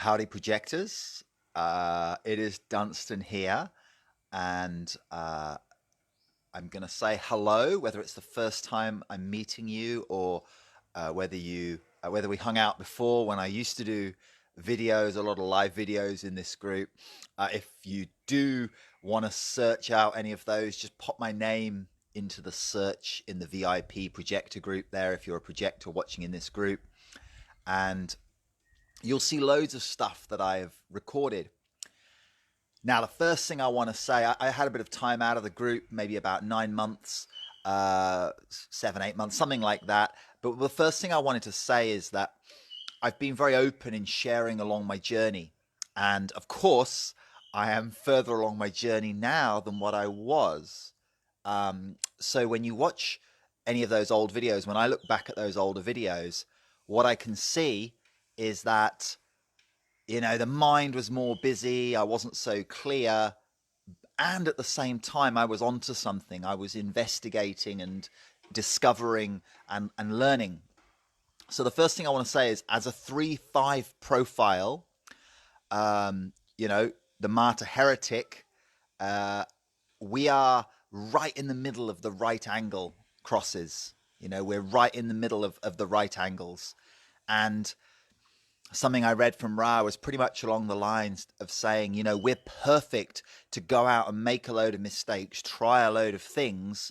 Howdy, projectors. It is Dunstan here, and I'm going to say hello, whether it's the first time I'm meeting you or whether we hung out before when I used to do videos, a lot of live videos in this group. If you do want to search out any of those, just pop my name into the search in the VIP projector group there if you're a projector watching in this group. And you'll see loads of stuff that I have recorded. Now, the first thing I want to say, I had a bit of time out of the group, maybe about 9 months, 7, 8 months, something like that. But the first thing I wanted to say is that I've been very open in sharing along my journey. And of course, I am further along my journey now than what I was. So when you watch any of those old videos, when I look back at those older videos, what I can see is that, the mind was more busy. I wasn't so clear. And at the same time, I was onto something. I was investigating and discovering and learning. So the first thing I want to say is, as a 3-5 profile, the Martyr Heretic, we are right in the middle of the right angle crosses. We're right in the middle of the right angles. And something I read from Ra was pretty much along the lines of saying, we're perfect to go out and make a load of mistakes, try a load of things,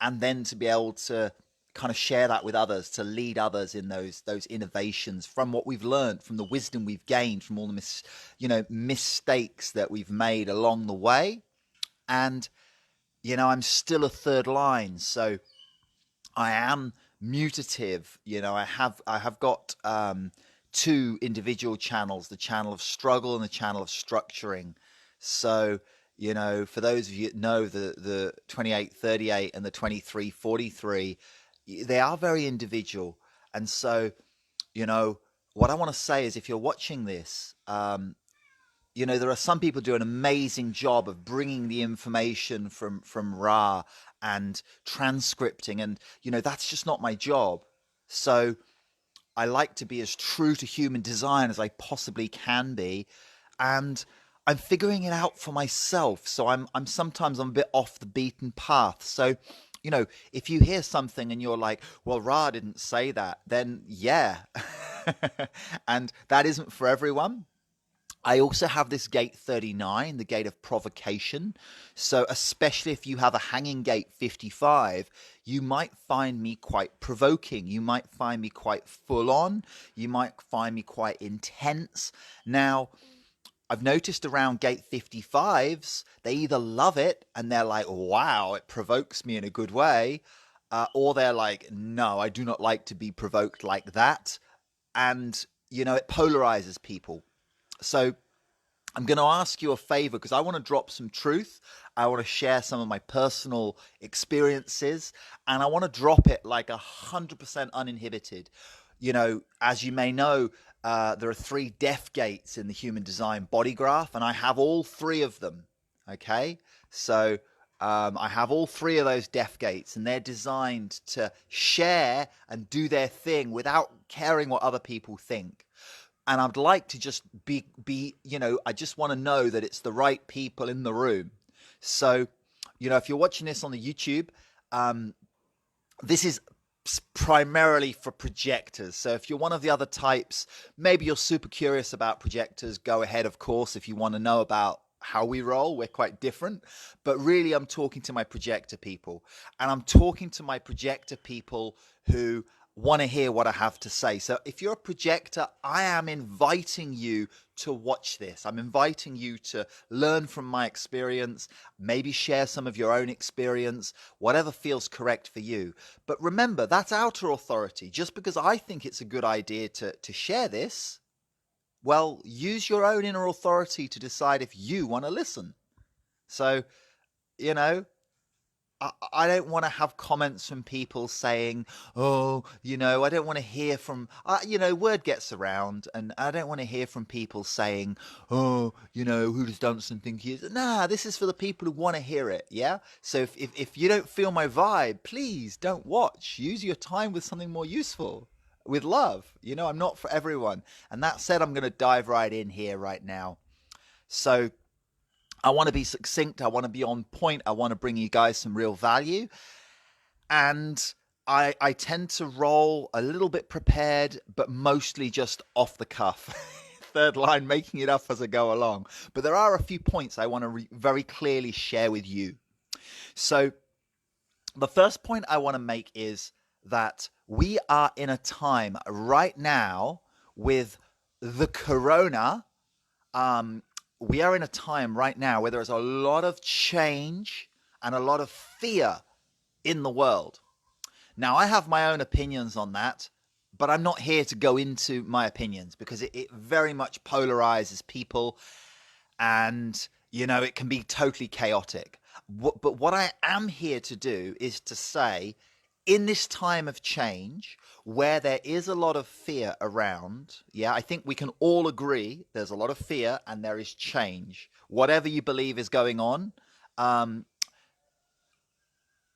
and then to be able to kind of share that with others, to lead others in those innovations from what we've learned, from the wisdom we've gained, from all the mistakes that we've made along the way. And I'm still a third line, so I am mutative. I have got two individual channels, the channel of struggle and the channel of structuring. So, for those of you that know the 2838 and the 2343, they are very individual. And so, what I want to say is, if you're watching this, there are some people do an amazing job of bringing the information from Ra and transcripting, and that's just not my job. So I like to be as true to human design as I possibly can be, and I'm figuring it out for myself. So I'm sometimes I'm a bit off the beaten path. So if you hear something and you're like, well, Ra didn't say that, then yeah. And that isn't for everyone. I also have this gate 39, the gate of provocation. So especially if you have a hanging gate 55, you might find me quite provoking. You might find me quite full on. You might find me quite intense. Now, I've noticed around gate 55s, they either love it and they're like, wow, it provokes me in a good way. Or they're like, no, I do not like to be provoked like that. And, it polarizes people. So I'm going to ask you a favor, because I want to drop some truth. I want to share some of my personal experiences, and I want to drop it like 100% uninhibited. As you may know, there are 3 death gates in the human design body graph, and I have all 3 of them. Okay. So, I have all 3 of those death gates, and they're designed to share and do their thing without caring what other people think. And I'd like to just be, I just want to know that it's the right people in the room. So, if you're watching this on the YouTube, this is primarily for projectors. So if you're one of the other types, maybe you're super curious about projectors, go ahead, of course, if you want to know about how we roll. We're quite different. But really, I'm talking to my projector people. And I'm talking to my projector people who want to hear what I have to say. So if you're a projector, I am inviting you to watch this. I'm inviting you to learn from my experience, maybe share some of your own experience, whatever feels correct for you. But remember, that's outer authority. Just because I think it's a good idea to share this, well, use your own inner authority to decide if you want to listen. So, I don't want to have comments from people saying, oh, I don't want to hear from, word gets around, and I don't want to hear from people saying, oh, who does Dunstan think he is? Nah, this is for the people who want to hear it, yeah? So if you don't feel my vibe, please don't watch. Use your time with something more useful. with love. You know, I'm not for everyone. And that said, I'm going to dive right in here right now. So I want to be succinct. I want to be on point. I want to bring you guys some real value. And I tend to roll a little bit prepared, but mostly just off the cuff. Third line, making it up as I go along. But there are a few points I want to very clearly share with you. So the first point I want to make is that we are in a time right now with the corona. We are in a time right now where there's a lot of change and a lot of fear in the world. Now, I have my own opinions on that, but I'm not here to go into my opinions because it very much polarizes people, and, you know, it can be totally chaotic. But what I am here to do is to say, in this time of change, where there is a lot of fear around, yeah, I think we can all agree there's a lot of fear and there is change. Whatever you believe is going on,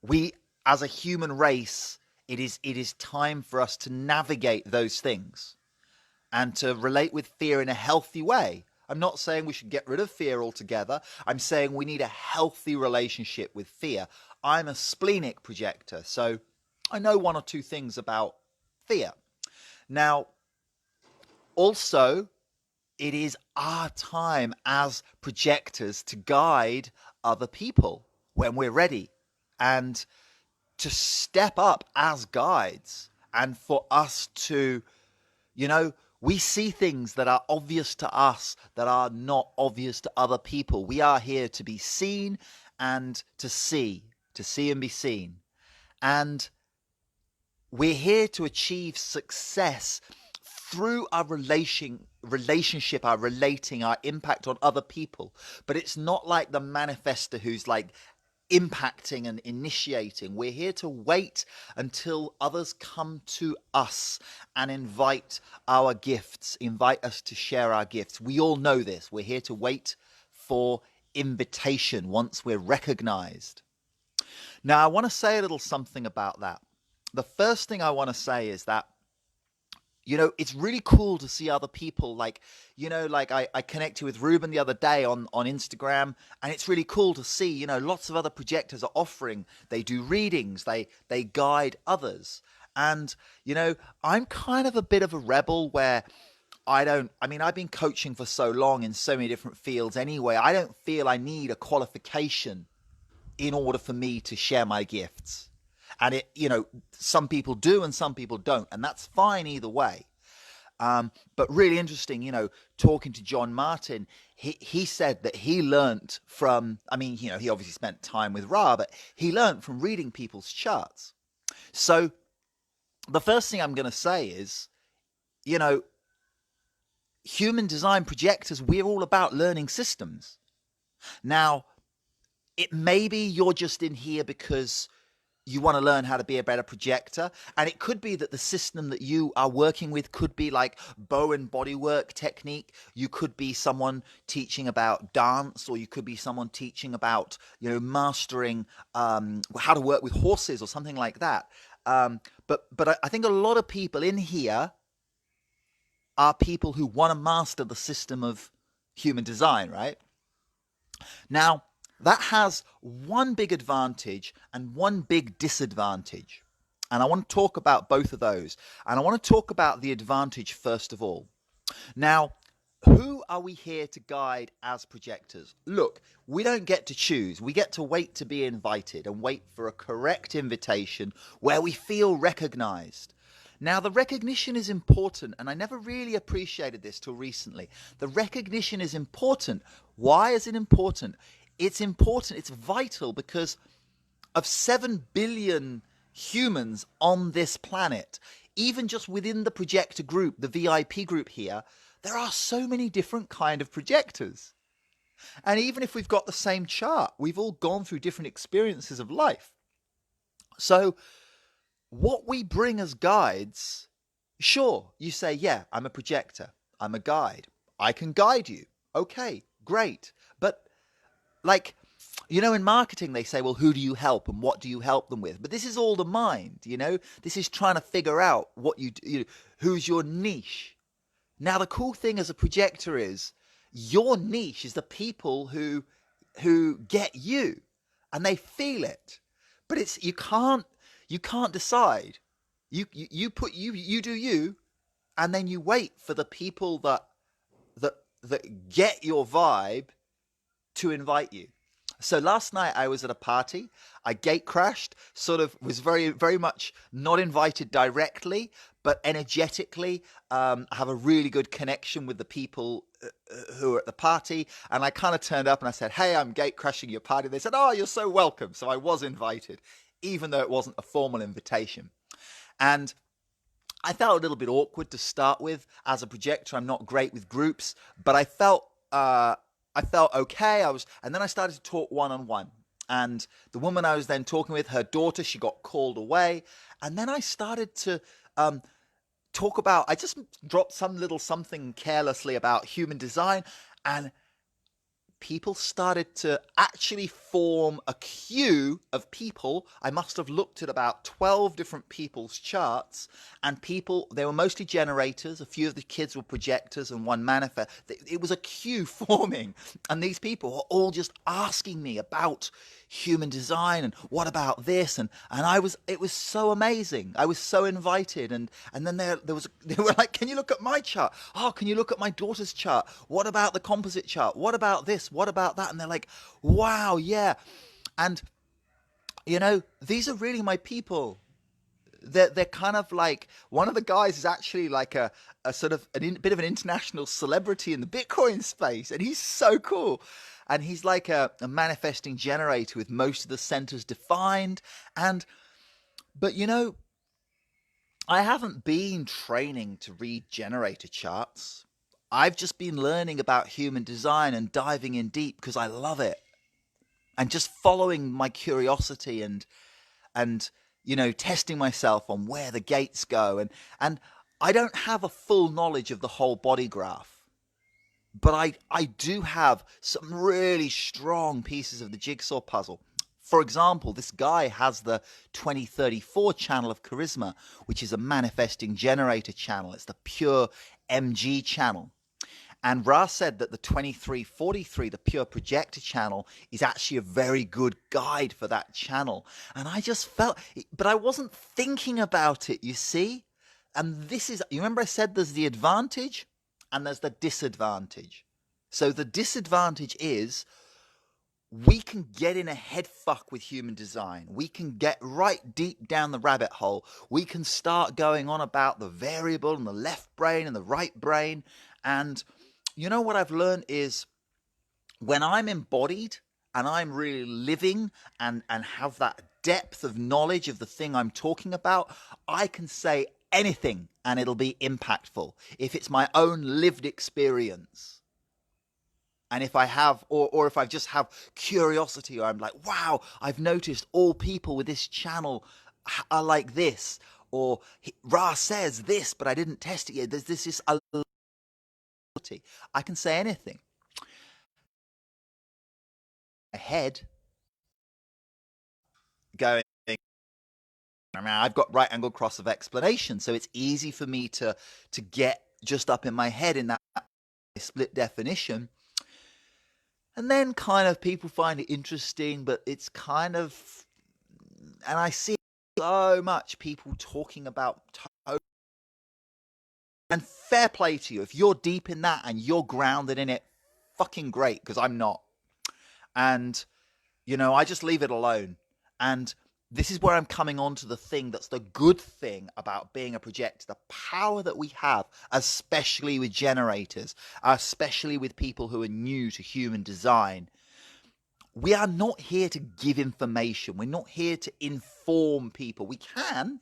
we, as a human race, it is time for us to navigate those things and to relate with fear in a healthy way. I'm not saying we should get rid of fear altogether. I'm saying we need a healthy relationship with fear. I'm a splenic projector, so I know one or two things about fear. Now, also, it is our time as projectors to guide other people when we're ready, and to step up as guides, and for us to, you know, we see things that are obvious to us that are not obvious to other people. We are here to be seen and to see and be seen. And we're here to achieve success through our relationship, our relating, our impact on other people. But it's not like the manifester who's like impacting and initiating. We're here to wait until others come to us and invite our gifts, invite us to share our gifts. We all know this. We're here to wait for invitation once we're recognized. Now, I want to say a little something about that. The first thing I want to say is that, you know, it's really cool to see other people, like, you know, like I connected with Ruben the other day on Instagram, and it's really cool to see, you know, lots of other projectors are offering, they do readings, they guide others. And, you know, I'm kind of a bit of a rebel where I've been coaching for so long in so many different fields anyway. I don't feel I need a qualification in order for me to share my gifts. And it, you know, some people do and some people don't, and that's fine either way. But really interesting, you know, talking to John Martin, he said that he learnt from, I mean, you know, he obviously spent time with Ra, but he learnt from reading people's charts. So the first thing I'm going to say is, you know, human design projectors, we're all about learning systems. Now, it maybe you're just in here because you want to learn how to be a better projector, and it could be that the system that you are working with could be like bow and bodywork technique. You could be someone teaching about dance, or you could be someone teaching about, you know, mastering how to work with horses or something like that. But I think a lot of people in here are people who want to master the system of human design, right? Now, that has one big advantage and one big disadvantage. And I want to talk about both of those. And I want to talk about the advantage first of all. Now, who are we here to guide as projectors? Look, we don't get to choose. We get to wait to be invited and wait for a correct invitation where we feel recognized. Now, the recognition is important, and I never really appreciated this till recently. The recognition is important. Why is it important? It's important, it's vital, because of 7 billion humans on this planet, even just within the projector group, the VIP group here, there are so many different kind of projectors. And even if we've got the same chart, we've all gone through different experiences of life. So what we bring as guides, sure, you say, yeah, I'm a projector, I'm a guide, I can guide you. Okay, great. But like, in marketing, they say, well, who do you help and what do you help them with? But this is all the mind, This is trying to figure out what who's your niche. Now, the cool thing as a projector is your niche is the people who get you and they feel it. But you can't decide. You do you, and then you wait for the people that get your vibe to invite you. So last night I was at a party. I gate crashed, sort of was very, very much not invited directly, but energetically, I have a really good connection with the people who are at the party. And I kind of turned up and I said, hey, I'm gate crashing your party. They said, oh, you're so welcome. So I was invited, even though it wasn't a formal invitation. And I felt a little bit awkward to start with. As a projector, I'm not great with groups, but I felt okay. And then I started to talk one-on-one. And the woman I was then talking with, her daughter, she got called away. And then I started to talk about, I just dropped some little something carelessly about human design. And people started to actually form a queue of people. I must have looked at about 12 different people's charts, and they were mostly generators. A few of the kids were projectors and one manifest. It was a queue forming, and these people were all just asking me about human design and what about this, and it was so amazing. I was so invited, and then they were like, can you look at my chart? Oh, can you look at my daughter's chart? What about the composite chart? What about this? What about that? And they're like, wow, yeah. And these are really my people. They're kind of like, one of the guys is actually like a sort of bit of an international celebrity in the Bitcoin space, and he's so cool. And he's like a manifesting generator with most of the centers defined. But I haven't been training to read generator charts. I've just been learning about human design and diving in deep because I love it, and just following my curiosity and testing myself on where the gates go. And I don't have a full knowledge of the whole body graph, but I do have some really strong pieces of the jigsaw puzzle. For example, this guy has the 2034 channel of charisma, which is a manifesting generator channel. It's the pure MG channel. And Ra said that the 2343, the pure projector channel, is actually a very good guide for that channel. And I just felt, but I wasn't thinking about it, you see? And you remember I said there's the advantage and there's the disadvantage. So the disadvantage is we can get in a head fuck with human design. We can get right deep down the rabbit hole. We can start going on about the variable and the left brain and the right brain. And what I've learned is when I'm embodied and I'm really living and have that depth of knowledge of the thing I'm talking about, I can say anything and it'll be impactful if it's my own lived experience. And if I have, or if I just have curiosity, or I'm like, wow, I've noticed all people with this channel are like this, or Ra says this, but I didn't test it yet. There's this I can say anything. Ahead, going, I mean, I've got right angle cross of explanation, so it's easy for me to get just up in my head in that split definition. And then kind of people find it interesting, but it's kind of, and I see so much people talking about, and fair play to you. If you're deep in that and you're grounded in it, fucking great, because I'm not. And, I just leave it alone. And this is where I'm coming on to the thing that's the good thing about being a projector, the power that we have, especially with generators, especially with people who are new to human design. We are not here to give information. We're not here to inform people. We can,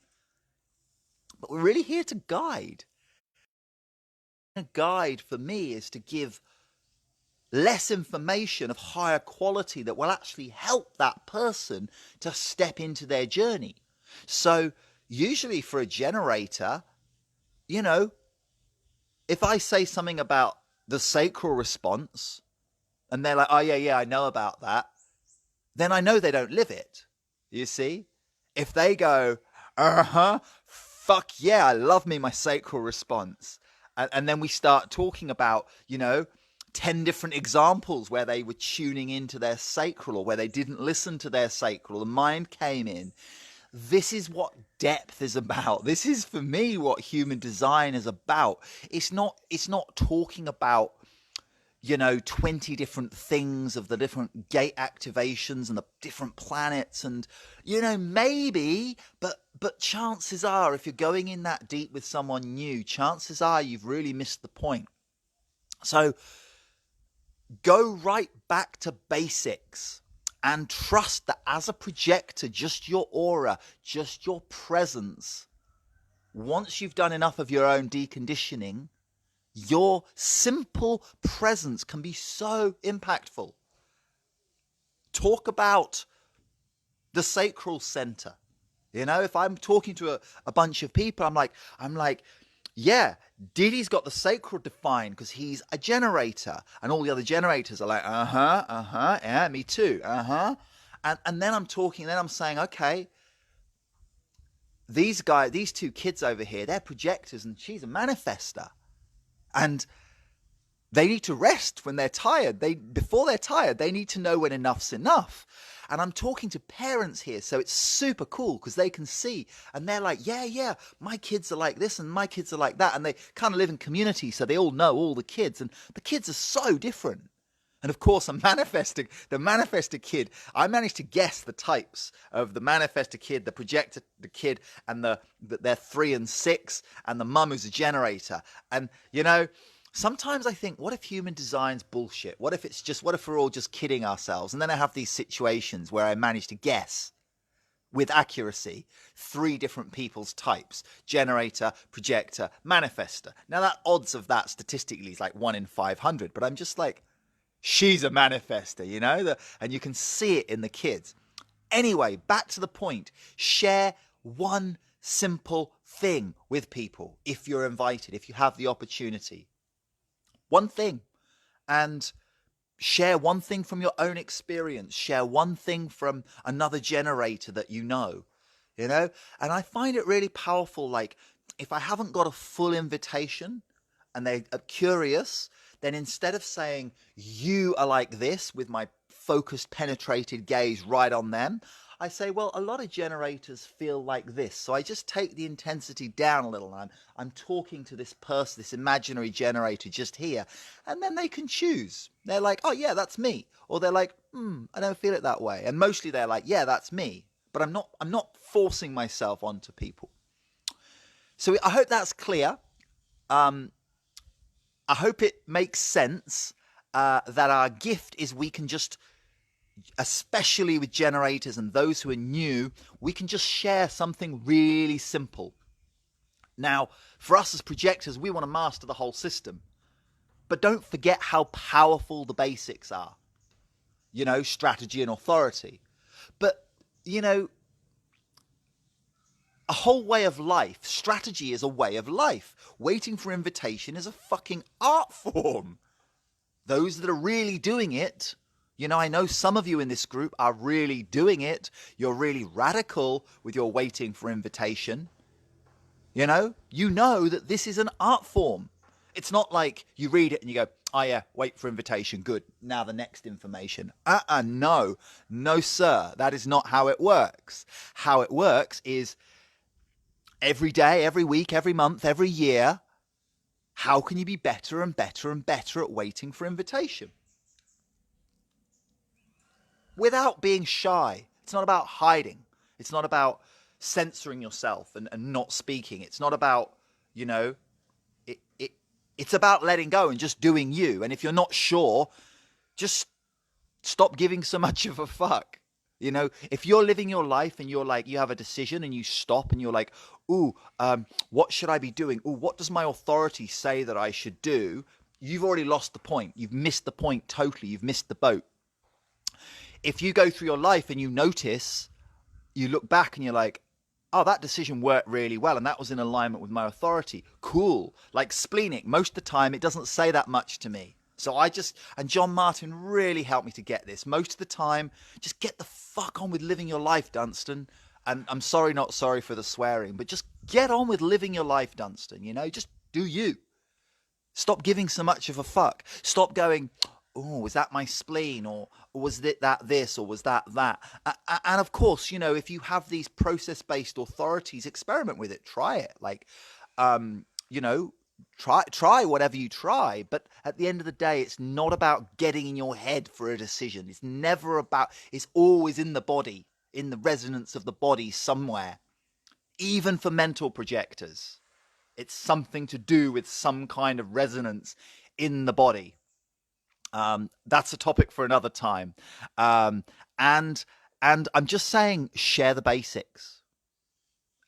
but we're really here to guide. A guide for me is to give less information of higher quality that will actually help that person to step into their journey. So usually for a generator, if I say something about the sacral response and they're like, oh yeah, I know about that. then I know they don't live it. You see? If they go, uh-huh, fuck yeah, I love me my sacral response. And then we start talking about, 10 different examples where they were tuning into their sacral, or where they didn't listen to their sacral. The mind came in. This is what depth is about. This is, for me, what human design is about. It's not talking about 20 different things of the different gate activations and the different planets, and maybe, but chances are, if you're going in that deep with someone new, chances are you've really missed the point. So go right back to basics and trust that as a projector, just your aura, just your presence, once you've done enough of your own deconditioning, your simple presence can be so impactful. Talk about the sacral center. If I'm talking to a bunch of people, I'm like, yeah, Diddy's got the sacral defined because he's a generator, and all the other generators are like, yeah, me too, and then I'm talking, then I'm saying, okay, these two kids over here, they're projectors, and she's a manifester. And they need to rest when they're tired. Before they're tired, they need to know when enough's enough. And I'm talking to parents here, so it's super cool because they can see. And they're like, yeah, my kids are like this and my kids are like that. And they kind of live in community, so they all know all the kids. And the kids are so different. And of course, the manifested kid, I managed to guess the types of the manifested kid, the projector, the kid, and they're 3 and 6, and the mum who's a generator. And, sometimes I think, what if human design's bullshit? What if we're all just kidding ourselves? And then I have these situations where I manage to guess with accuracy 3 different people's types: generator, projector, manifester. Now, that odds of that statistically is like 1 in 500, but I'm just like, she's a manifester, and you can see it in the kids. Anyway, back to the point. Share one simple thing with people if you're invited, if you have the opportunity. One thing. And share one thing from your own experience. Share one thing from another generator that you know. And I find it really powerful. Like, if I haven't got a full invitation and they're curious, then instead of saying, you are like this, with my focused, penetrated gaze right on them, I say, well, a lot of generators feel like this. So I just take the intensity down a little. I'm talking to this person, this imaginary generator just here. And then they can choose. They're like, oh, yeah, that's me. Or they're like, I don't feel it that way. And mostly they're like, yeah, that's me. But I'm not forcing myself onto people. So I hope that's clear. I hope it makes sense that our gift is we can just, especially with generators and those who are new, we can just share something really simple. Now, for us as projectors, we want to master the whole system. But don't forget how powerful the basics are. Strategy and authority. But, a whole way of life. Strategy is a way of life. Waiting for invitation is a fucking art form. Those that are really doing it, I know some of you in this group are really doing it. You're really radical with your waiting for invitation. You know that this is an art form. It's not like you read it and you go, oh yeah, wait for invitation, good. Now the next information. No, sir. That is not how it works. How it works is every day, every week, every month, every year, how can you be better and better and better at waiting for invitation? Without being shy. It's not about hiding. It's not about censoring yourself and not speaking. It's not about, it's about letting go and just doing you. And if you're not sure, just stop giving so much of a fuck. If you're living your life and you're like, you have a decision and you stop and you're like, what should I be doing? What does my authority say that I should do? You've already lost the point. You've missed the point totally. You've missed the boat. If you go through your life and you notice, you look back and you're like, oh, that decision worked really well and that was in alignment with my authority. Cool. Like splenic, most of the time it doesn't say that much to me. So and John Martin really helped me to get this. Most of the time, just get the fuck on with living your life, Dunstan. And I'm sorry, not sorry for the swearing, but just get on with living your life, Dunstan. Just do you. Stop giving so much of a fuck. Stop going, oh, was that my spleen? Or was that this? Or was that that? And of course, if you have these process-based authorities, experiment with it. Try it. Like, you know, try whatever you try. But at the end of the day, it's not about getting in your head for a decision. It's never about, it's always in the body, in the resonance of the body somewhere. Even for mental projectors. It's something to do with some kind of resonance in the body. That's a topic for another time. And I'm just saying, share the basics.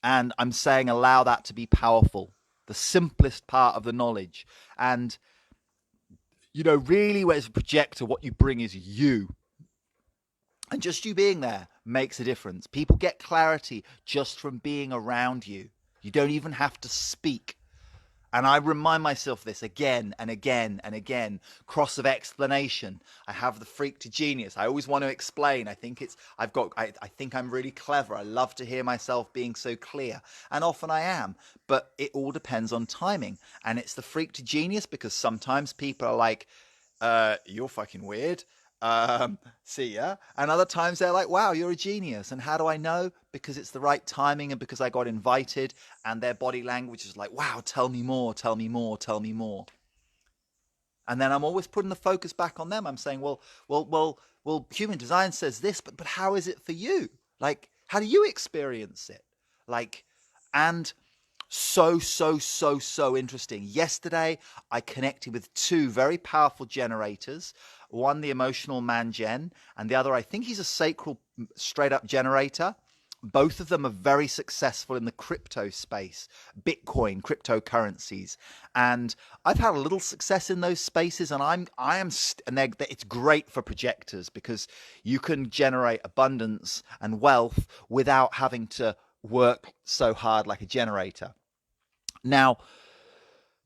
And I'm saying, allow that to be powerful. The simplest part of the knowledge. And, really, as a projector, what you bring is you. And just you being there makes a difference. People get clarity just from being around you. You don't even have to speak. And I remind myself this again and again and again. Cross of explanation. I have the freak to genius. I always want to explain. I think I'm really clever. I love to hear myself being so clear. And often I am. But it all depends on timing. And it's the freak to genius because sometimes people are like, you're fucking weird. See ya. And other times they're like, wow, you're a genius. And how do I know? Because it's the right timing and because I got invited and their body language is like, wow, tell me more, tell me more, tell me more. And then I'm always putting the focus back on them. I'm saying, well, human design says this, but how is it for you? Like, how do you experience it? Like, and so interesting. Yesterday, I connected with two very powerful generators. One, the emotional man gen, and the other, I think he's a sacral straight up generator. Both of them are very successful in the crypto space, Bitcoin, cryptocurrencies. And I've had a little success in those spaces, and it's great for projectors because you can generate abundance and wealth without having to work so hard like a generator. Now,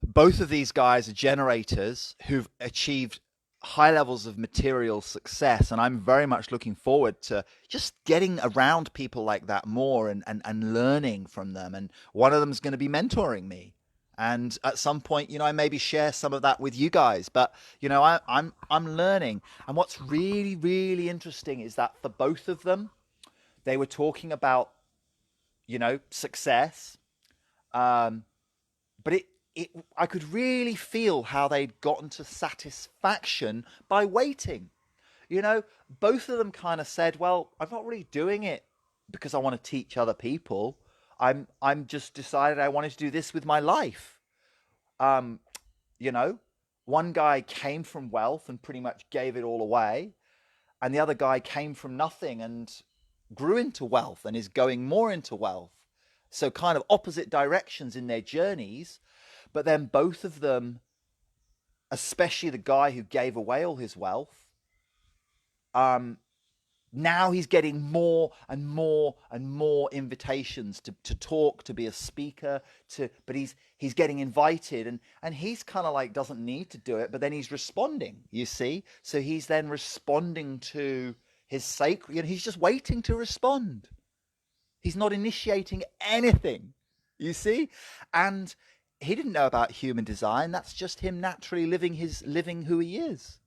both of these guys are generators who've achieved high levels of material success, and I'm very much looking forward to just getting around people like that more and learning from them. And one of them is going to be mentoring me. And at some point, I maybe share some of that with you guys. But I'm learning. And what's really, really interesting is that for both of them, they were talking about success. But I could really feel how they'd gotten to satisfaction by waiting. Both of them kind of said, well, I'm not really doing it because I want to teach other people. I'm just decided I wanted to do this with my life. One guy came from wealth and pretty much gave it all away. And the other guy came from nothing and grew into wealth and is going more into wealth. So kind of opposite directions in their journeys. But then both of them, especially the guy who gave away all his wealth, now he's getting more and more and more invitations to talk, to be a speaker, but he's getting invited and he's kind of like doesn't need to do it, but then he's responding, you see? So he's then responding to his sacred, he's just waiting to respond. He's not initiating anything, you see? And he didn't know about human design. That's just him naturally living who he is.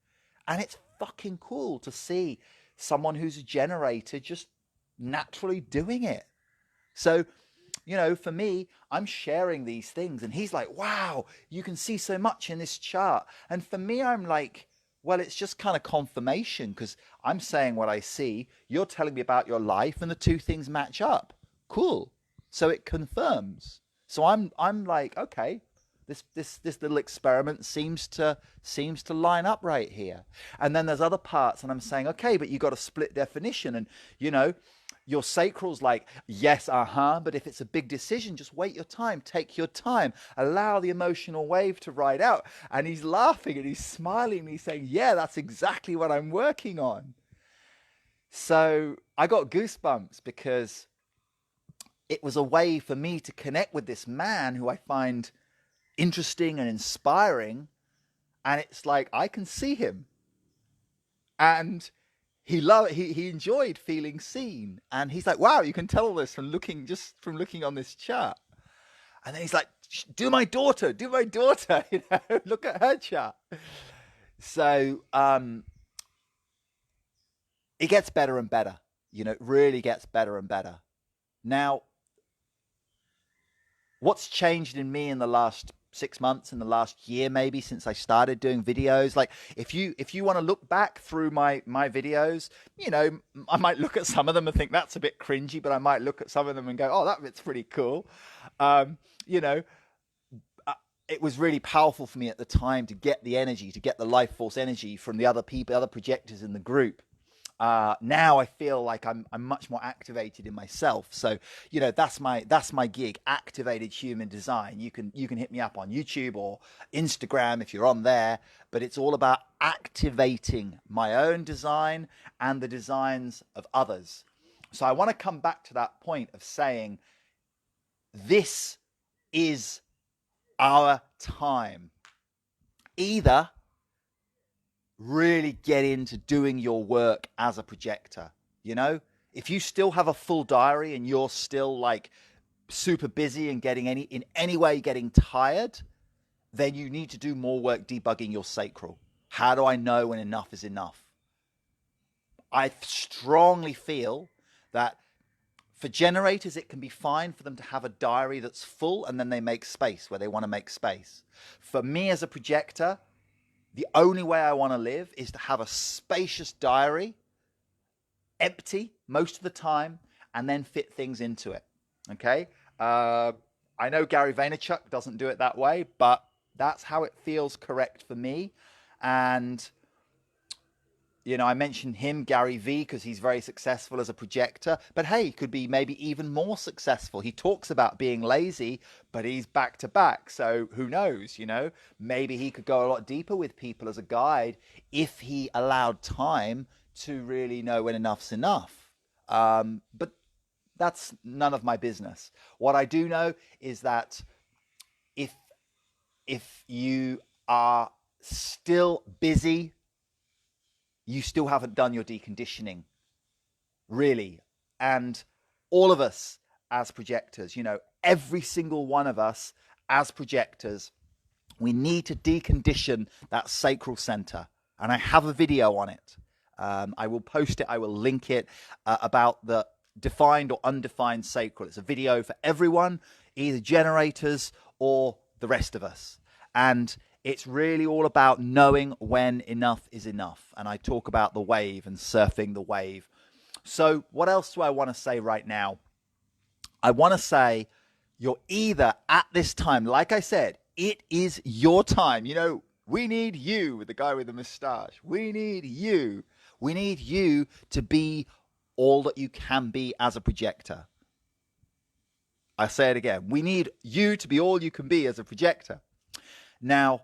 And it's fucking cool to see someone who's a generator just naturally doing it. So, for me, I'm sharing these things and he's like, wow, you can see so much in this chart. And for me, I'm like, well, it's just kind of confirmation because I'm saying what I see. You're telling me about your life and the two things match up. Cool. So it confirms. So I'm like, okay, this little experiment seems to line up right here. And then there's other parts and I'm saying, okay, but you got a split definition and your sacral's like, yes, but if it's a big decision, just wait your time, take your time, allow the emotional wave to ride out. And he's laughing and he's smiling and he's saying, yeah, that's exactly what I'm working on. So I got goosebumps because it was a way for me to connect with this man who I find interesting and inspiring. And it's like, I can see him. And he enjoyed feeling seen. And he's like, wow, you can tell all this from looking on this chart. And then he's like, do my daughter, look at her chart. So it gets better and better. It really gets better and better. Now, what's changed in me in the last 6 months, in the last year, maybe, since I started doing videos? Like, if you want to look back through my videos, I might look at some of them and think that's a bit cringy, but I might look at some of them and go, oh, that bit's pretty cool. You know, it was really powerful for me at the time to get the energy, to get the life force energy from the other people, other projectors in the group. Now I feel like I'm much more activated in myself. So, that's my gig, activated human design. You can hit me up on YouTube or Instagram if you're on there, but it's all about activating my own design and the designs of others. So I want to come back to that point of saying this is our time. Either really get into doing your work as a projector. If you still have a full diary and you're still like super busy and in any way getting tired, then you need to do more work debugging your sacral. How do I know when enough is enough? I strongly feel that for generators, it can be fine for them to have a diary that's full and then they make space where they want to make space. For me as a projector, the only way I want to live is to have a spacious diary, empty most of the time, and then fit things into it. Okay? I know Gary Vaynerchuk doesn't do it that way, but that's how it feels correct for me. And I mentioned him, Gary V, because he's very successful as a projector. But hey, he could be maybe even more successful. He talks about being lazy, but he's back to back. So who knows, maybe he could go a lot deeper with people as a guide if he allowed time to really know when enough's enough. But that's none of my business. What I do know is that if you are still busy, you still haven't done your deconditioning, really. And all of us as projectors, every single one of us as projectors, we need to decondition that sacral center. And I have a video on it. I will post it. I will link it about the defined or undefined sacral. It's a video for everyone, either generators or the rest of us. And it's really all about knowing when enough is enough. And I talk about the wave and surfing the wave. So what else do I want to say right now? I want to say you're either at this time, like I said, it is your time. We need you, the guy with the mustache. We need you. We need you to be all that you can be as a projector. I say it again. We need you to be all you can be as a projector. Now,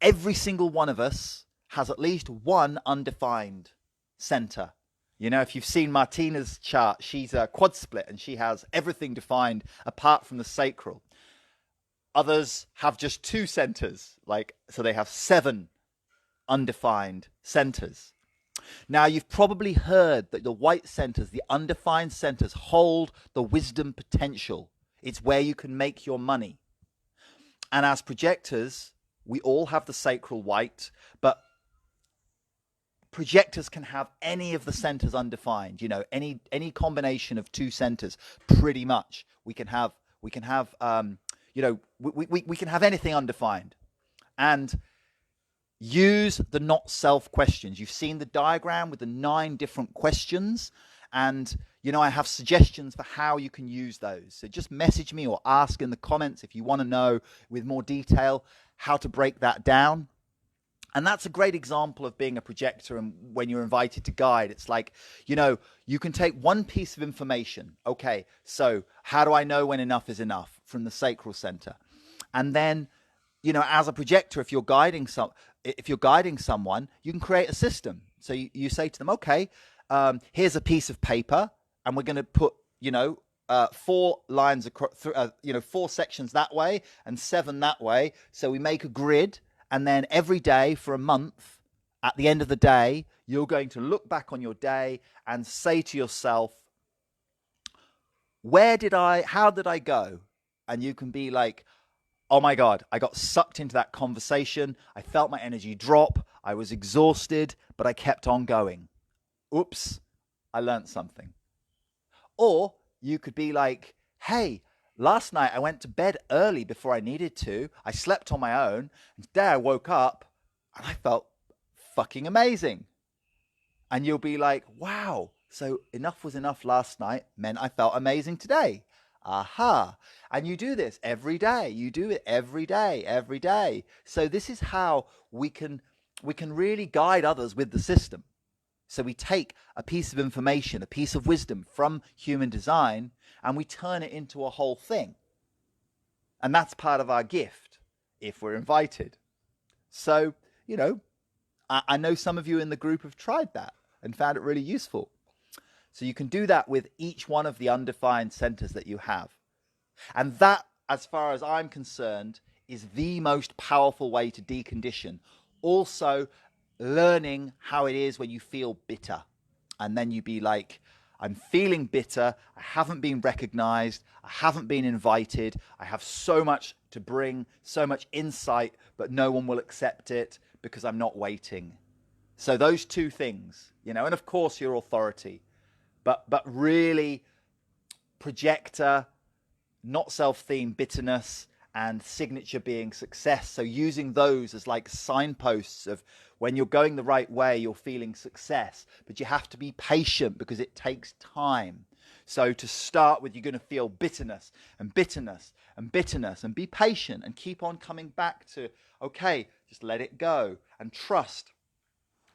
every single one of us has at least one undefined center. If you've seen Martina's chart, she's a quad split and she has everything defined apart from the sacral. Others have just two centers, so they have 7 undefined centers. Now, you've probably heard that the white centers, the undefined centers, hold the wisdom potential. It's where you can make your money. And as projectors, we all have the sacral white, but projectors can have any of the centers undefined. Any combination of 2 centers, pretty much. We can have we can have anything undefined. And use the not self questions. You've seen the diagram with the 9 different questions, and I have suggestions for how you can use those. So just message me or ask in the comments if you want to know with more detail how to break that down. And that's a great example of being a projector. And when you're invited to guide, it's like, you can take one piece of information. Okay, so how do I know when enough is enough? From the sacral center. And then, as a projector, if you're guiding someone, you can create a system. So you say to them, okay, here's a piece of paper, and we're going to put, 4 lines across, 4 sections that way and 7 that way. So we make a grid, And then every day for a month, at the end of the day, you're going to look back on your day and say to yourself, how did I go? And you can be like, oh my God, I got sucked into that conversation. I felt my energy drop. I was exhausted, but I kept on going. Oops, I learned something. Or you could be like, hey, last night I went to bed early before I needed to. I slept on my own. And today I woke up and I felt fucking amazing. And you'll be like, wow, so enough was enough last night meant I felt amazing today. Aha. And you do this every day. You do it every day, every day. So this is how we can really guide others with the system. So we take a piece of information, a piece of wisdom from human design, and we turn it into a whole thing. And that's part of our gift, if we're invited. So, I know some of you in the group have tried that and found it really useful. So you can do that with each one of the undefined centers that you have. And that, as far as I'm concerned, is the most powerful way to decondition. Also, learning how it is when you feel bitter. And then you be like, I'm feeling bitter. I haven't been recognized. I haven't been invited. I have so much to bring, so much insight, but no one will accept it because I'm not waiting. So those two things, and of course your authority, but really projector, not self-theme bitterness, and signature being success. So using those as like signposts of when you're going the right way, you're feeling success, but you have to be patient because it takes time. So to start with, you're going to feel bitterness and bitterness and bitterness, and be patient and keep on coming back to, okay, just let it go and trust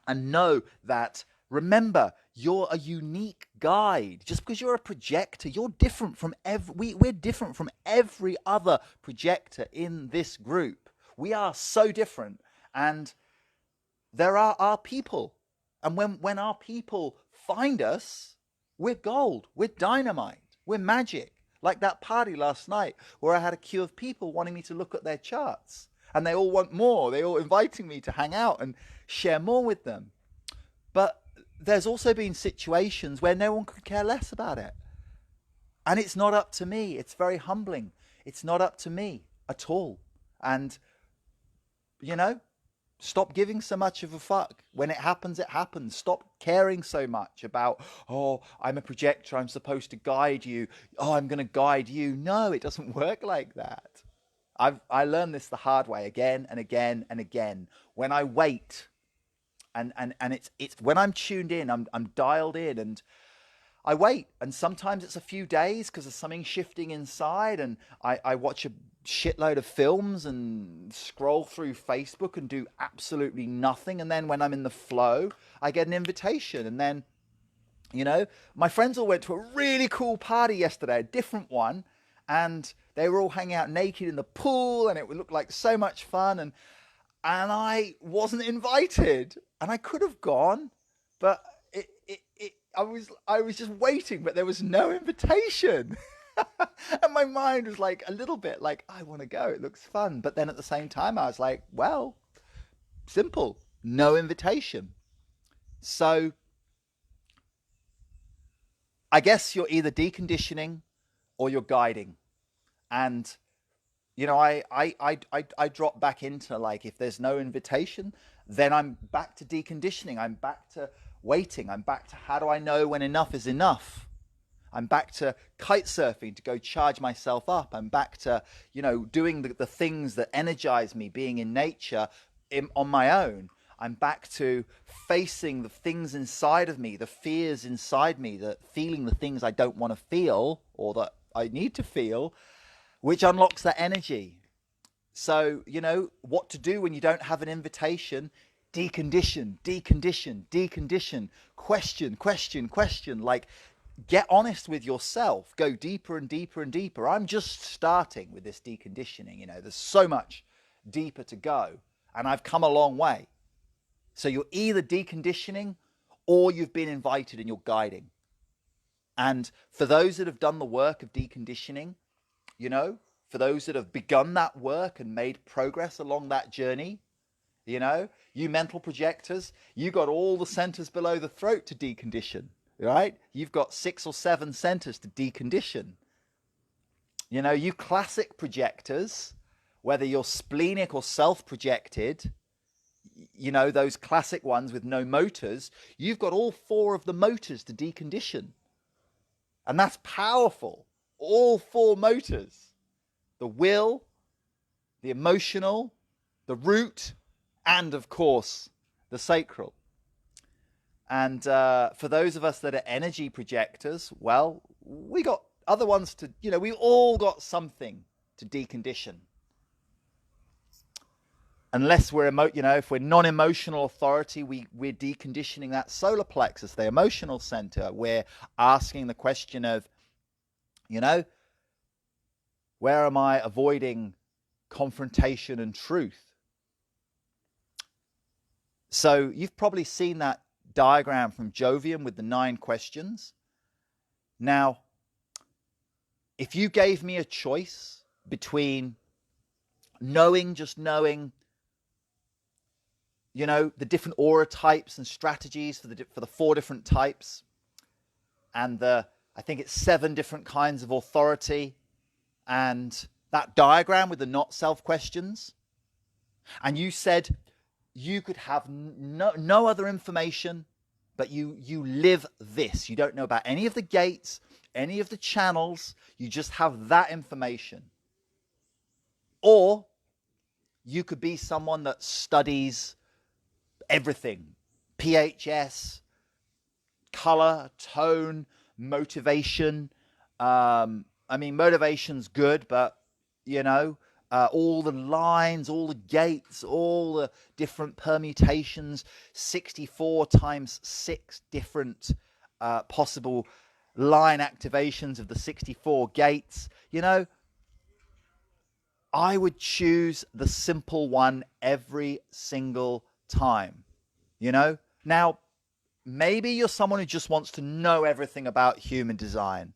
and know that, remember, you're a unique guide. Just because you're a projector, you're different from we're different from every other projector in this group. We are so different. And there are our people. And when our people find us, we're gold, we're dynamite, we're magic. Like that party last night where I had a queue of people wanting me to look at their charts. And they all want more. They're all inviting me to hang out and share more with them. But there's also been situations where no one could care less about it. And it's not up to me. It's very humbling. It's not up to me at all. And, stop giving so much of a fuck. When it happens, it happens. Stop caring so much about, oh, I'm a projector, I'm supposed to guide you. Oh, I'm going to guide you. No, it doesn't work like that. I learned this the hard way again and again and again. When I wait, and it's when I'm tuned in, I'm dialed in, and I wait, and sometimes it's a few days because there's something shifting inside, and I watch a shitload of films and scroll through Facebook and do absolutely nothing, and then when I'm in the flow, I get an invitation, and then, my friends all went to a really cool party yesterday, a different one, and they were all hanging out naked in the pool, and it would look like so much fun, and I wasn't invited, and I could have gone, but I was just waiting, but there was no invitation. And my mind was like a little bit like, I want to go, it looks fun. But then at the same time, I was like, well, simple, no invitation. So I guess you're either deconditioning or you're guiding. And, I drop back into, like, if there's no invitation, then I'm back to deconditioning. I'm back to waiting. I'm back to, how do I know when enough is enough? I'm back to kite surfing to go charge myself up. I'm back to, doing the things that energize me, being in nature on my own. I'm back to facing the things inside of me, the fears inside me, feeling the things I don't want to feel or that I need to feel, which unlocks that energy. So, what to do when you don't have an invitation? Decondition, decondition, decondition, question. Like, get honest with yourself. Go deeper and deeper and deeper. I'm just starting with this deconditioning. There's so much deeper to go, and I've come a long way. So you're either deconditioning or you've been invited and you're guiding. And for those that have done the work of deconditioning, for those that have begun that work and made progress along that journey, You know, you mental projectors, you got all the centers below the throat to decondition, right? You've got 6 or 7 centers to decondition. You know, you classic projectors, whether you're splenic or self-projected, you know, those classic ones with no motors, you've got all 4 of the motors to decondition. And that's powerful. All 4 motors. The will, the emotional, the root, and of course, the sacral. And for those of us that are energy projectors, well, we got other ones to, you know, we all got something to decondition. Unless we're you know, if we're non-emotional authority, we're deconditioning that solar plexus, the emotional center. We're asking the question of, you know, where am I avoiding confrontation and truth? So you've probably seen that diagram from Jovian with the 9 questions. Now, if you gave me a choice between just knowing, you know, the different aura types and strategies for the 4 different types, and I think it's 7 different kinds of authority, and that diagram with the not self questions, and you said you could have no other information, but you live this. You don't know about any of the gates, any of the channels. You just have that information. Or you could be someone that studies everything. PHS, color, tone, motivation. I mean, motivation's good, but, you know, all the lines, all the gates, all the different permutations, 64 times 6 different possible line activations of the 64 gates. You know, I would choose the simple one every single time, you know? Now, maybe you're someone who just wants to know everything about human design,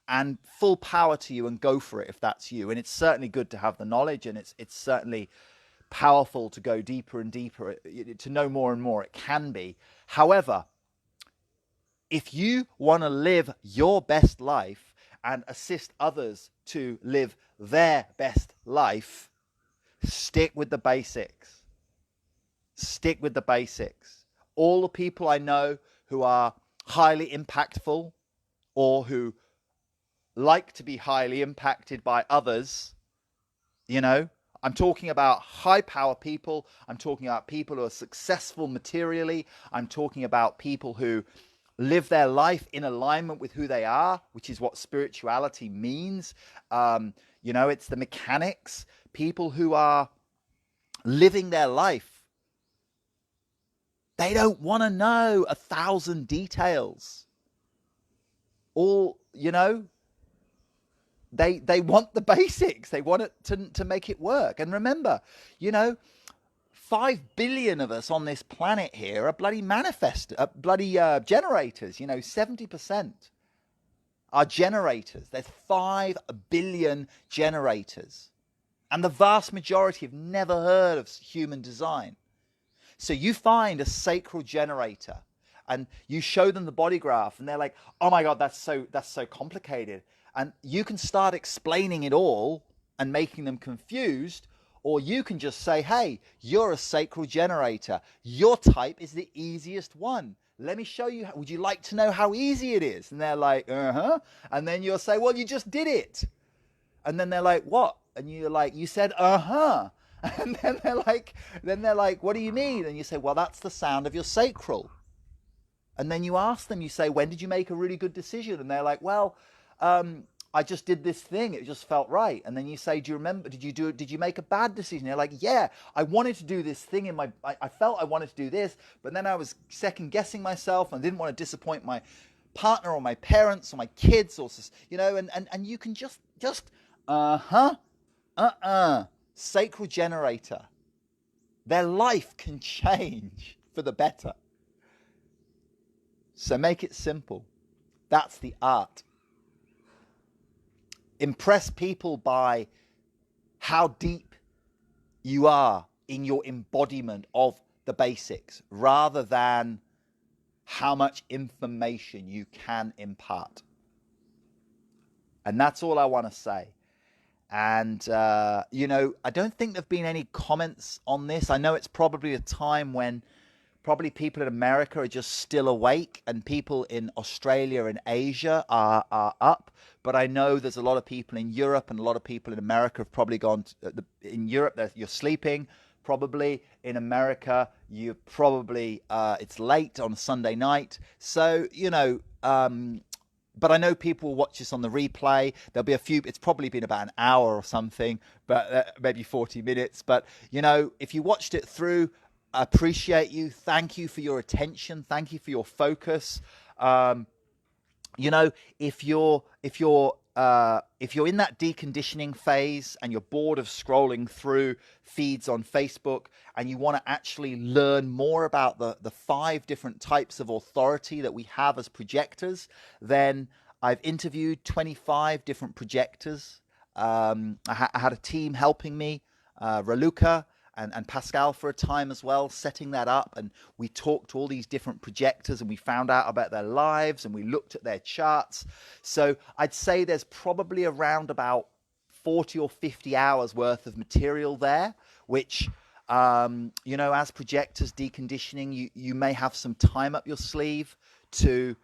and full power to you, and go for it if that's you. And it's certainly good to have the knowledge, and it's certainly powerful to go deeper and deeper, to know more and more. It can be. However, if you want to live your best life and assist others to live their best life, stick with the basics. Stick with the basics. All the people I know who are highly impactful, or who like to be highly impacted by others, you know, I'm talking about high power people. I'm talking about people who are successful materially. I'm talking about people who live their life in alignment with who they are, which is what spirituality means. You know, it's the mechanics, people who are living their life. They don't want to know 1,000 details. All, you know, they want the basics. They want it to make it work. And remember, you know, 5 billion of us on this planet here are bloody generators. You know, 70% are generators. There's 5 billion generators. And the vast majority have never heard of human design. So you find a sacral generator and you show them the body graph, and they're like, oh my God, that's so complicated. And you can start explaining it all and making them confused. Or you can just say, hey, you're a sacral generator. Your type is the easiest one. Let me show you. Would you like to know how easy it is? And they're like, uh-huh. And then you'll say, well, you just did it. And then they're like, what? And you're like, you said, uh-huh. And then they're like, what do you mean? And you say, well, that's the sound of your sacral. And then you ask them, you say, when did you make a really good decision? And they're like, well, I just did this thing. It just felt right. And then you say, do you remember, did you make a bad decision? They're like, yeah, I wanted to do this thing I felt I wanted to do this, but then I was second guessing myself, and I didn't want to disappoint my partner or my parents or my kids, or, you know, and you can just, sacral generator. Their life can change for the better. So make it simple. That's the art. Impress people by how deep you are in your embodiment of the basics rather than how much information you can impart. And that's all I want to say. And, I don't think there have been any comments on this. I know it's probably a time when probably people in America are just still awake and people in Australia and Asia are up. But I know there's a lot of people in Europe and a lot of people in America have probably gone in Europe, you're sleeping. Probably in America, you probably, it's late on a Sunday night. So, but I know people will watch this on the replay. There'll be a few, it's probably been about an hour or something, but maybe 40 minutes. But, if you watched it through, I appreciate you. Thank you for your attention. Thank you for your focus. If you're in that deconditioning phase and you're bored of scrolling through feeds on Facebook and you want to actually learn more about the 5 different types of authority that we have as projectors, then I've interviewed 25 different projectors. I had a team helping me, Raluca and Pascal for a time as well, setting that up. And we talked to all these different projectors and we found out about their lives and we looked at their charts. So I'd say there's probably around about 40 or 50 hours worth of material there, which, as projectors deconditioning, you may have some time up your sleeve to,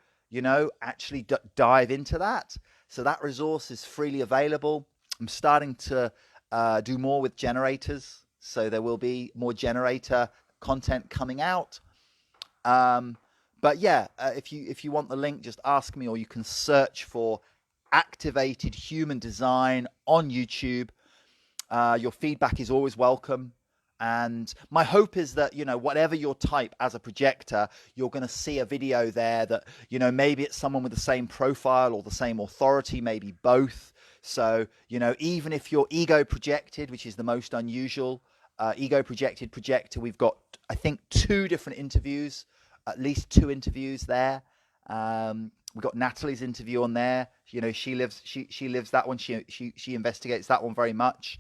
actually dive into that. So that resource is freely available. I'm starting to do more with generators. So there will be more generator content coming out. But yeah, if you want the link, just ask me, or you can search for Activated Human Design on YouTube. Your feedback is always welcome. And my hope is that, whatever your type as a projector, you're going to see a video there that, maybe it's someone with the same profile or the same authority, maybe both. So, even if you're ego projected, which is the most unusual, ego projected projector, we've got, I think, 2 different interviews, at least 2 interviews there. We've got Natalie's interview on there. She lives that one. She investigates that one very much.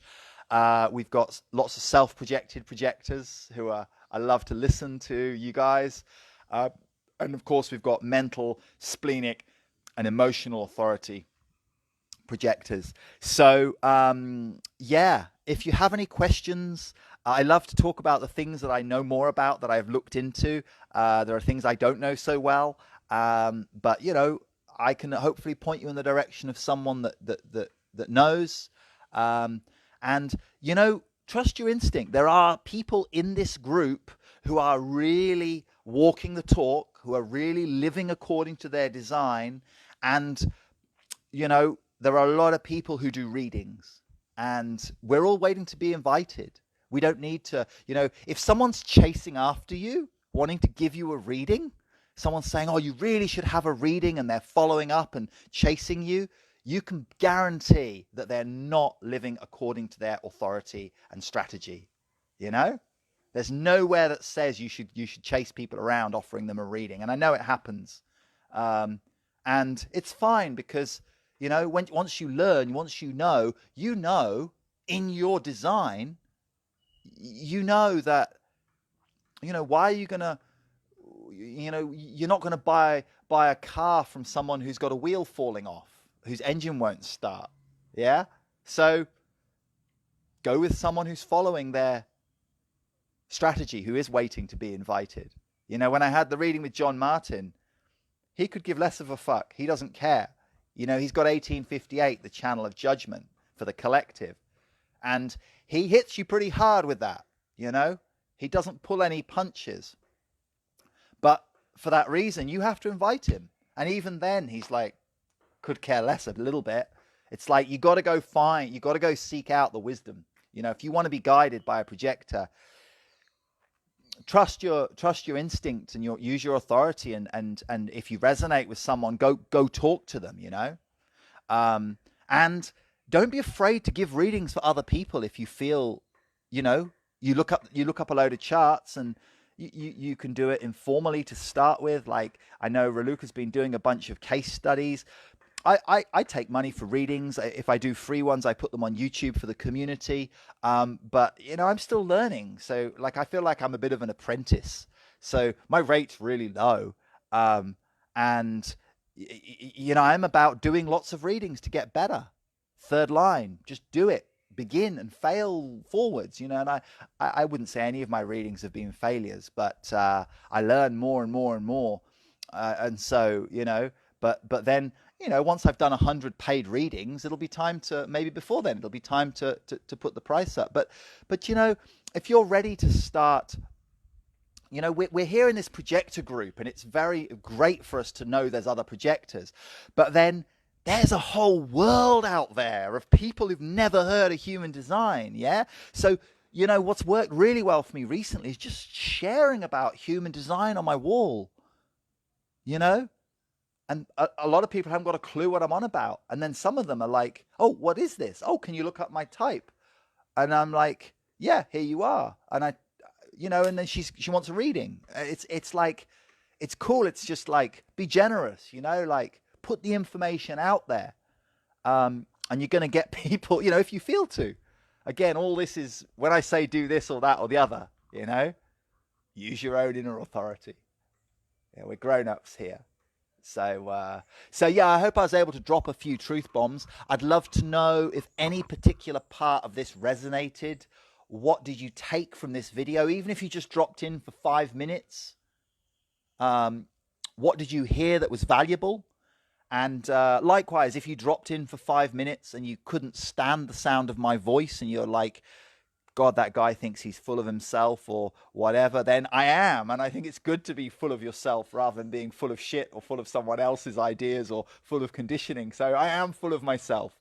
We've got lots of self-projected projectors who I love to listen to, you guys. And of course, we've got mental, splenic, and emotional authority projectors. So, if you have any questions, I love to talk about the things that I know more about, that I've looked into. There are things I don't know so well, but I can hopefully point you in the direction of someone that knows. And trust your instinct. There are people in this group who are really walking the talk, who are really living according to their design, and there are a lot of people who do readings, and we're all waiting to be invited. We don't need to, if someone's chasing after you, wanting to give you a reading, someone's saying, oh, you really should have a reading, and they're following up and chasing you, you can guarantee that they're not living according to their authority and strategy. There's nowhere that says you should chase people around offering them a reading. And I know it happens. And it's fine because, once you learn, once you know in your design, that, why are you going to, you're not going to buy a car from someone who's got a wheel falling off, whose engine won't start. Yeah. So go with someone who's following their strategy, who is waiting to be invited. When I had the reading with John Martin, he could give less of a fuck. He doesn't care. He's got 1858, the channel of judgment for the collective. And he hits you pretty hard with that. He doesn't pull any punches. But for that reason, you have to invite him. And even then, he's like, could care less a little bit. It's like, you got to go seek out the wisdom. If you want to be guided by a projector, trust your instinct and use your authority. And if you resonate with someone, go talk to them, and don't be afraid to give readings for other people. If you feel, you look up a load of charts, and you can do it informally to start with. Like, I know Raluca's been doing a bunch of case studies. I take money for readings. If I do free ones, I put them on YouTube for the community. But I'm still learning. So like, I feel like I'm a bit of an apprentice. So my rate's really low. Um, and I'm about doing lots of readings to get better. Third line, just do it. Begin and fail forwards, and I wouldn't say any of my readings have been failures, but I learn more and more and more. And so, but then, once I've done 100 paid readings, it'll be time to, maybe before then, it'll be time to put the price up. But if you're ready to start, we're here in this projector group, and it's very great for us to know there's other projectors. But then there's a whole world out there of people who've never heard of human design. Yeah. So, what's worked really well for me recently is just sharing about human design on my wall, and a lot of people haven't got a clue what I'm on about. And then some of them are like, oh, what is this? Oh, can you look up my type? And I'm like, yeah, here you are. And and then she wants a reading. It's like, it's cool. It's just like, be generous, like put the information out there. And you're going to get people, if you feel to. Again, all this is, when I say do this or that or the other, use your own inner authority. Yeah, we're grown-ups here. So yeah, I hope I was able to drop a few truth bombs. I'd love to know if any particular part of this resonated. What did you take from this video? Even if you just dropped in for 5 minutes, what did you hear that was valuable? And likewise, if you dropped in for 5 minutes and you couldn't stand the sound of my voice and you're like, God, that guy thinks he's full of himself or whatever, then I am. And I think it's good to be full of yourself rather than being full of shit or full of someone else's ideas or full of conditioning. So I am full of myself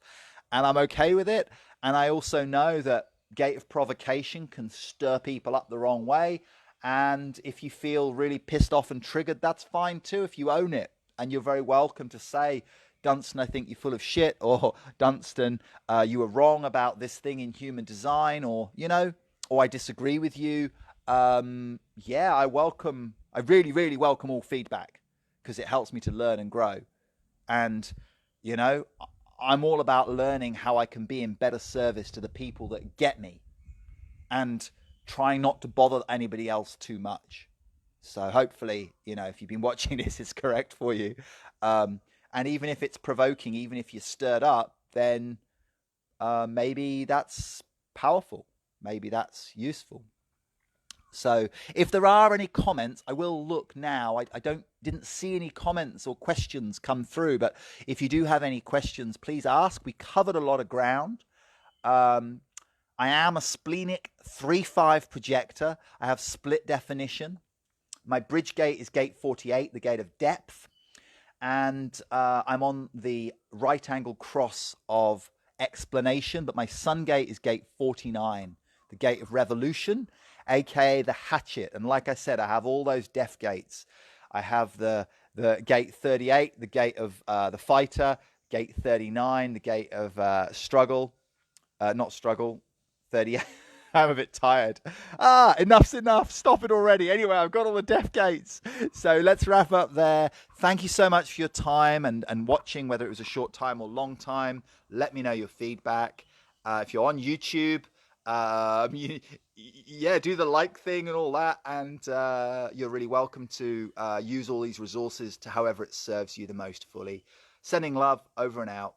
and I'm okay with it. And I also know that gate of provocation can stir people up the wrong way. And if you feel really pissed off and triggered, that's fine too, if you own it. And you're very welcome to say, Dunstan, I think you're full of shit, or Dunstan, you were wrong about this thing in human design, or I disagree with you. Yeah, I really, really welcome all feedback because it helps me to learn and grow. And I'm all about learning how I can be in better service to the people that get me, and trying not to bother anybody else too much. So hopefully, if you've been watching this, it's correct for you. And even if it's provoking, even if you're stirred up, then maybe that's powerful. Maybe that's useful. So if there are any comments, I will look now. I didn't see any comments or questions come through, but if you do have any questions, please ask. We covered a lot of ground. I am a splenic 3-5 projector. I have split definition. My bridge gate is gate 48, the gate of depth. And I'm on the right angle cross of explanation, but my sun gate is gate 49, the gate of revolution, aka the hatchet. And like I said, I have all those death gates. I have the gate 38, the gate of the fighter, gate 39, the gate of struggle, not struggle, 38. I'm a bit tired. Enough's enough. Stop it already. Anyway, I've got all the death gates. So let's wrap up there. Thank you so much for your time and watching, whether it was a short time or long time. Let me know your feedback. If you're on YouTube, do the like thing and all that. And you're really welcome to use all these resources to however it serves you the most fully. Sending love, over and out.